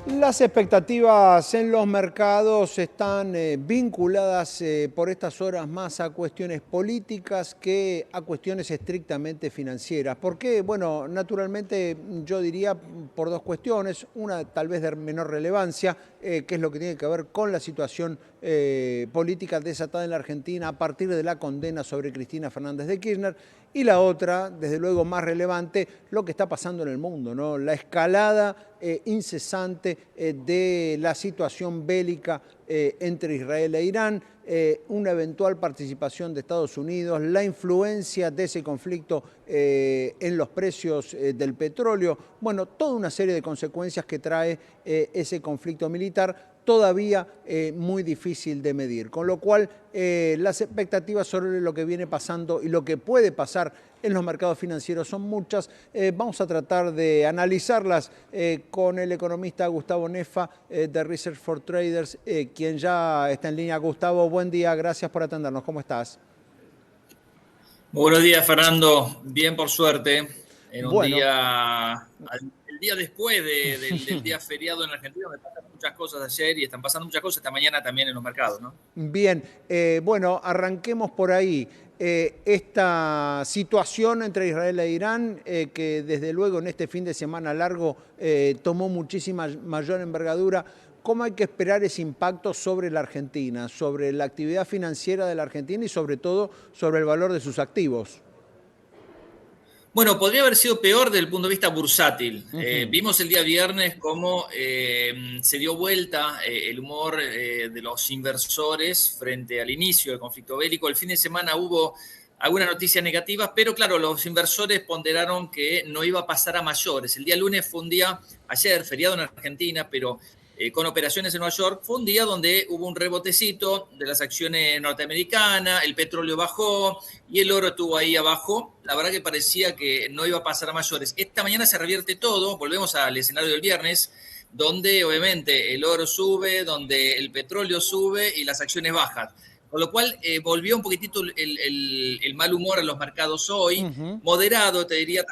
Las expectativas en los mercados están vinculadas por estas horas más a cuestiones políticas que a cuestiones estrictamente financieras. ¿Por qué? Bueno, naturalmente yo diría por dos cuestiones. Una tal vez de menor relevancia, que es lo que tiene que ver con la situación política desatada en la Argentina a partir de la condena sobre Cristina Fernández de Kirchner. Y la otra, desde luego más relevante, lo que está pasando en el mundo, ¿no? La escalada incesante de la situación bélica entre Israel e Irán, una eventual participación de Estados Unidos, la influencia de ese conflicto en los precios del petróleo, bueno, toda una serie de consecuencias que trae ese conflicto militar todavía muy difícil de medir. Con lo cual, las expectativas sobre lo que viene pasando y lo que puede pasar en los mercados financieros son muchas. Vamos a tratar de analizarlas con el economista Gustavo Nefa de Research for Traders, quien ya está en línea. Gustavo, buen día, gracias por atendernos. ¿Cómo estás? Buenos días, Fernando. Bien, por suerte. En un Bueno, día, el día después del día feriado en Argentina, me pasan muchas cosas ayer y están pasando muchas cosas esta mañana también en los mercados, ¿no? bien. Bueno, arranquemos por ahí. Esta situación entre Israel e Irán, que desde luego en este fin de semana largo tomó muchísima mayor envergadura. ¿Cómo hay que esperar ese impacto sobre la Argentina, sobre la actividad financiera de la Argentina y sobre todo sobre el valor de sus activos? Bueno, podría haber sido peor desde el punto de vista bursátil. Ujú. Vimos el día viernes cómo se dio vuelta el humor de los inversores frente al inicio del conflicto bélico. El fin de semana hubo algunas noticias negativas, pero claro, los inversores ponderaron que no iba a pasar a mayores. El día lunes fue un día, ayer, feriado en Argentina, pero con operaciones en Nueva York, fue un día donde hubo un rebotecito de las acciones norteamericanas, el petróleo bajó y el oro estuvo ahí abajo. La verdad que parecía que no iba a pasar a mayores. Esta mañana se revierte todo, volvemos al escenario del viernes, donde obviamente el oro sube, donde el petróleo sube y las acciones bajan. Con lo cual volvió un poquitito el mal humor en los mercados hoy, Ujú. moderado, te diría,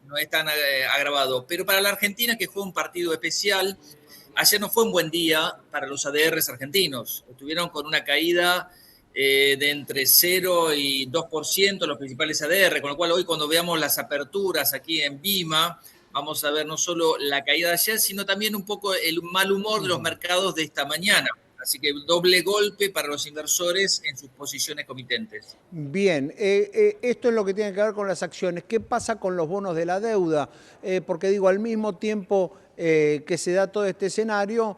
no es tan agravado. Pero para la Argentina, que fue un partido especial, ayer no fue un buen día para los ADRs argentinos. Estuvieron con una caída de entre 0 y 2% los principales ADR, con lo cual hoy cuando veamos las aperturas aquí en Bima, vamos a ver no solo la caída de ayer, sino también un poco el mal humor de los Ujú. mercados de esta mañana. Así que doble golpe para los inversores en sus posiciones comitentes. Bien, esto es lo que tiene que ver con las acciones. ¿Qué pasa con los bonos de la deuda? Porque digo, al mismo tiempo que se da todo este escenario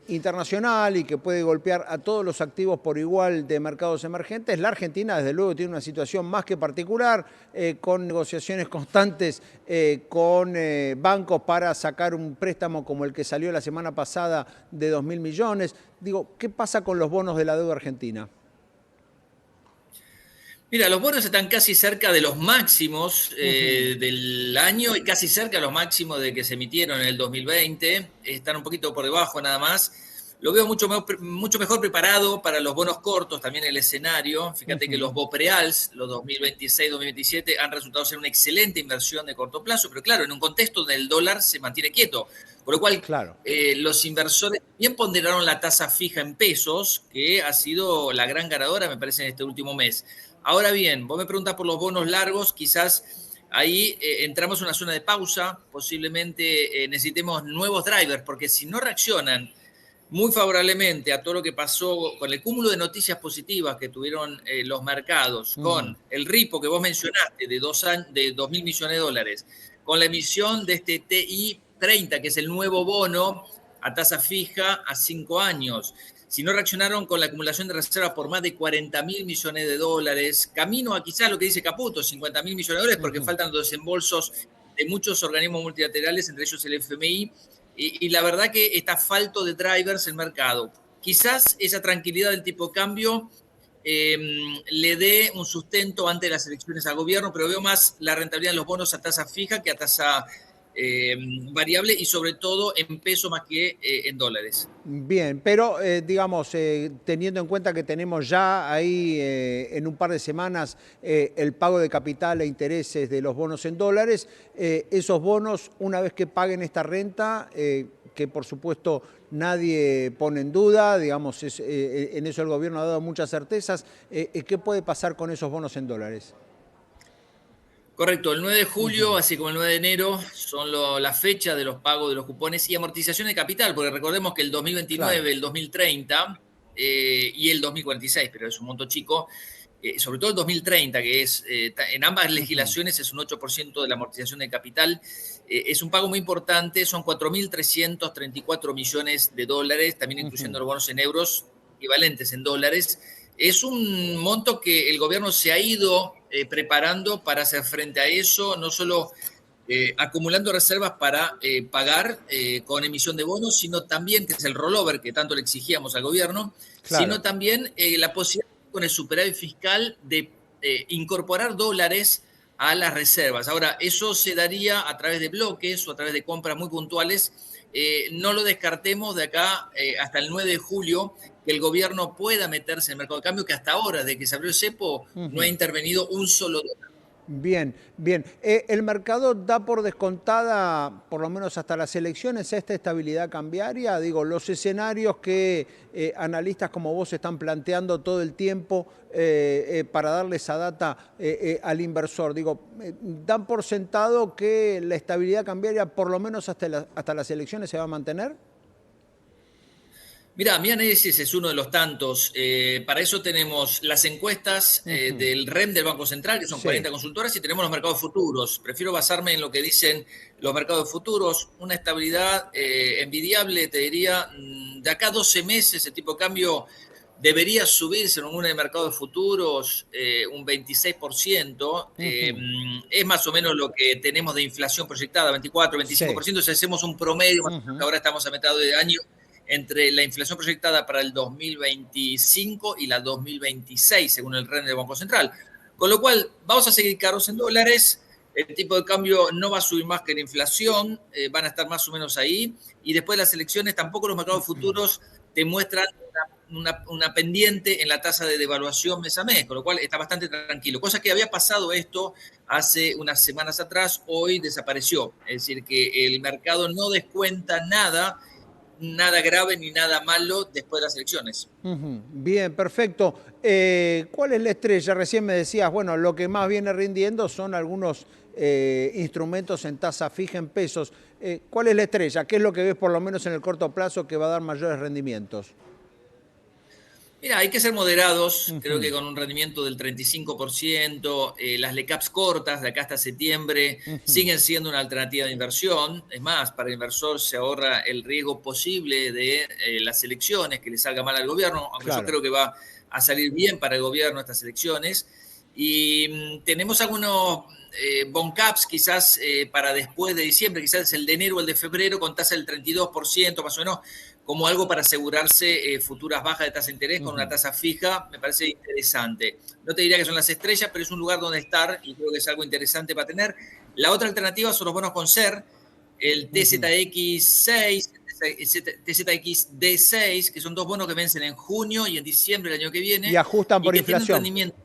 internacional y que puede golpear a todos los activos por igual de mercados emergentes, la Argentina desde luego tiene una situación más que particular, con negociaciones constantes con bancos para sacar un préstamo como el que salió la semana pasada de 2.000 millones. Digo, ¿qué pasa con los bonos de la deuda argentina? Mira, los bonos están casi cerca de los máximos Ujú. del año y casi cerca de los máximos de que se emitieron en el 2020. Están un poquito por debajo nada más. Lo veo mucho mejor preparado para los bonos cortos, también el escenario. Fíjate que los Ujú. Bopreals, los 2026-2027, han resultado ser una excelente inversión de corto plazo, pero claro, en un contexto donde el dólar se mantiene quieto. Por lo cual, Claro. los inversores bien ponderaron la tasa fija en pesos, que ha sido la gran ganadora, me parece, en este último mes. Ahora bien, vos me preguntas por los bonos largos, quizás ahí entramos en una zona de pausa, posiblemente necesitemos nuevos drivers, porque si no reaccionan muy favorablemente a todo lo que pasó con el cúmulo de noticias positivas que tuvieron los mercados, Ujú. con el ripo que vos mencionaste de 2.000 millones de dólares, con la emisión de este TI 30, que es el nuevo bono a tasa fija a 5 años. Si no reaccionaron con la acumulación de reservas por más de 40.000 millones de dólares, camino a quizás lo que dice Caputo, 50.000 millones de dólares, porque Ujú. faltan los desembolsos de muchos organismos multilaterales, entre ellos el FMI, y la verdad que está falto de drivers el mercado. Quizás esa tranquilidad del tipo de cambio eh, le dé un sustento ante las elecciones al gobierno, pero veo más la rentabilidad de los bonos a tasa fija que a tasa eh, variable y sobre todo en peso más que en dólares. Bien, pero digamos, teniendo en cuenta que tenemos ya ahí en un par de semanas el pago de capital e intereses de los bonos en dólares, esos bonos, una vez que paguen esta renta, que por supuesto nadie pone en duda, digamos, en eso el gobierno ha dado muchas certezas. ¿Qué puede pasar con esos bonos en dólares? Correcto, el 9 de julio, Ujú. así como el 9 de enero, son la fecha de los pagos de los cupones y amortización de capital, porque recordemos que el Claro. 2029, el 2030 y el 2046, pero es un monto chico, sobre todo el 2030, que es en ambas Ujú. legislaciones es un 8% de la amortización de capital, es un pago muy importante, son 4.334 millones de dólares, también incluyendo Ujú. los bonos en euros, equivalentes en dólares. Es un monto que el gobierno se ha ido preparando para hacer frente a eso, no solo acumulando reservas para pagar con emisión de bonos, sino también, que es el rollover que tanto le exigíamos al gobierno, Claro. sino también la posibilidad con el superávit fiscal de incorporar dólares a las reservas. Ahora, eso se daría a través de bloques o a través de compras muy puntuales. No lo descartemos de acá hasta el 9 de julio, que el gobierno pueda meterse en el mercado de cambio, que hasta ahora, desde que se abrió el cepo, no ha Ujú. intervenido un solo dólar. Bien, bien. El mercado da por descontada, por lo menos hasta las elecciones, esta estabilidad cambiaria. Digo, los escenarios que analistas como vos están planteando todo el tiempo para darle esa data al inversor. Digo, ¿dan por sentado que la estabilidad cambiaria, por lo menos hasta las elecciones, se va a mantener? Mira, mi análisis es uno de los tantos. Para eso tenemos las encuestas Ujú. del REM del Banco Central, que son Sí. 40 consultoras, y tenemos los mercados futuros. Prefiero basarme en lo que dicen los mercados futuros. Una estabilidad envidiable, te diría, de acá a 12 meses el tipo de cambio debería subirse en una de mercados futuros un 26%. Ujú. Es más o menos lo que tenemos de inflación proyectada, 24, Sí. 25%. Si hacemos un promedio, más o menos, Ujú. ahora estamos a mitad de año, entre la inflación proyectada para el 2025 y la 2026, según el REN del Banco Central. Con lo cual, vamos a seguir caros en dólares, el tipo de cambio no va a subir más que la inflación, van a estar más o menos ahí, y después de las elecciones tampoco los mercados futuros te muestran una pendiente en la tasa de devaluación mes a mes, con lo cual está bastante tranquilo. Cosa que había pasado esto hace unas semanas atrás, hoy desapareció. Es decir, que el mercado no descuenta nada grave ni nada malo después de las elecciones. Ujú. Bien, perfecto. ¿Cuál es la estrella? Recién me decías, bueno, lo que más viene rindiendo son algunos instrumentos en tasa fija en pesos. ¿Cuál es la estrella? ¿Qué es lo que ves por lo menos en el corto plazo que va a dar mayores rendimientos? Mira, hay que ser moderados, creo que Ujú. con un rendimiento del 35%, las LECAPs cortas de acá hasta septiembre Ujú. siguen siendo una alternativa de inversión. Es más, para el inversor se ahorra el riesgo posible de las elecciones, que le salga mal al gobierno, aunque yo Claro. creo que va a salir bien para el gobierno estas elecciones. Y tenemos algunos bond caps quizás para después de diciembre, quizás el de enero o el de febrero con tasa del 32% más o menos, como algo para asegurarse futuras bajas de tasa de interés con una Ujú. tasa fija, me parece interesante. No te diría que son las estrellas, pero es un lugar donde estar y creo que es algo interesante para tener. La otra alternativa son los bonos con SER, el Ujú. TZX6, TZXD6, que son dos bonos que vencen en junio y en diciembre del año que Y viene ajustan y por que tienen inflación. rendimiento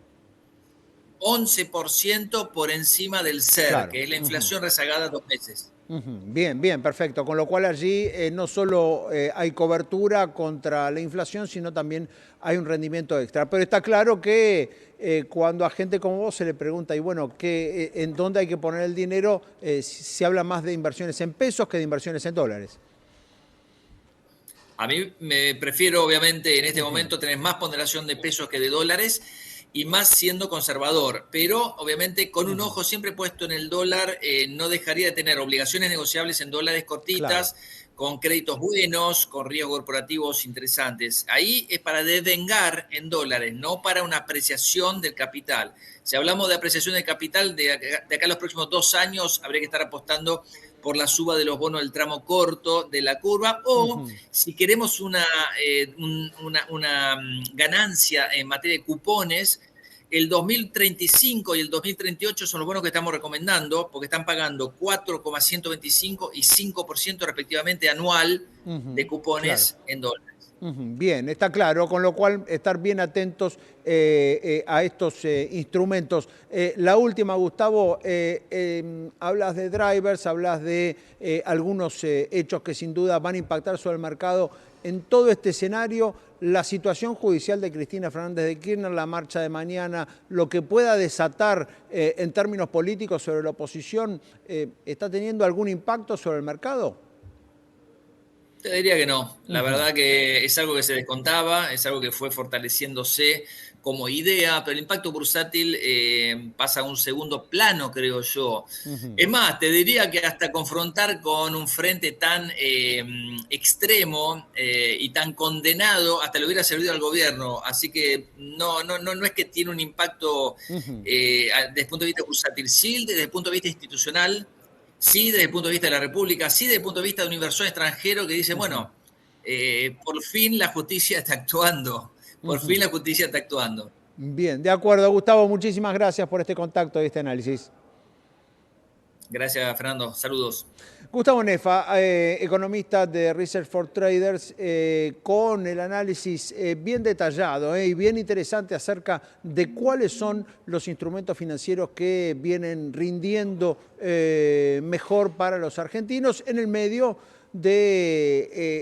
11% por encima del SER, Claro. que es la Ujú. inflación rezagada 2 meses. Ujú. Bien, bien, perfecto. Con lo cual allí no solo hay cobertura contra la inflación, sino también hay un rendimiento extra. Pero está claro que cuando a gente como vos se le pregunta, y bueno, ¿en dónde hay que poner el dinero? Se habla más de inversiones en pesos que de inversiones en dólares. A mí me prefiero, obviamente, en este Ujú. momento tener más ponderación de pesos que de dólares y más siendo conservador, pero obviamente con un Ujú. ojo siempre puesto en el dólar, no dejaría de tener obligaciones negociables en dólares Claro. cortitas, con créditos buenos, con riesgos corporativos interesantes. Ahí es para devengar en dólares, no para una apreciación del capital. Si hablamos de apreciación del capital, de acá a los próximos 2 años habría que estar apostando por la suba de los bonos del tramo corto de la curva, o Ujú. si queremos una ganancia en materia de cupones, el 2035 y el 2038 son los bonos que estamos recomendando, porque están pagando 4,125 y 5% respectivamente anual de Ujú. Claro. cupones en dólares. Bien, está claro, con lo cual estar bien atentos a estos instrumentos. La última, Gustavo, hablas de drivers, hablas de algunos hechos que sin duda van a impactar sobre el mercado. En todo este escenario, la situación judicial de Cristina Fernández de Kirchner, la marcha de mañana, lo que pueda desatar en términos políticos sobre la oposición, ¿está teniendo algún impacto sobre el mercado? Te diría que no. La Ujú. verdad que es algo que se descontaba, es algo que fue fortaleciéndose como idea, pero el impacto bursátil pasa a un segundo plano, creo yo. Ujú. Es más, te diría que hasta confrontar con un frente tan extremo y tan condenado, hasta le hubiera servido al gobierno. Así que no es que tiene un impacto Ujú. desde el punto de vista bursátil, sí desde el punto de vista institucional, sí desde el punto de vista de la República, sí desde el punto de vista de un inversor extranjero que dice, Ujú. bueno, por fin la justicia está actuando, por fin Ujú. la justicia está actuando. Bien, de acuerdo, Gustavo, muchísimas gracias por este contacto y este análisis. Gracias, Fernando. Saludos. Gustavo Nefa, economista de Research for Traders, con el análisis bien detallado y bien interesante acerca de cuáles son los instrumentos financieros que vienen rindiendo mejor para los argentinos en el medio de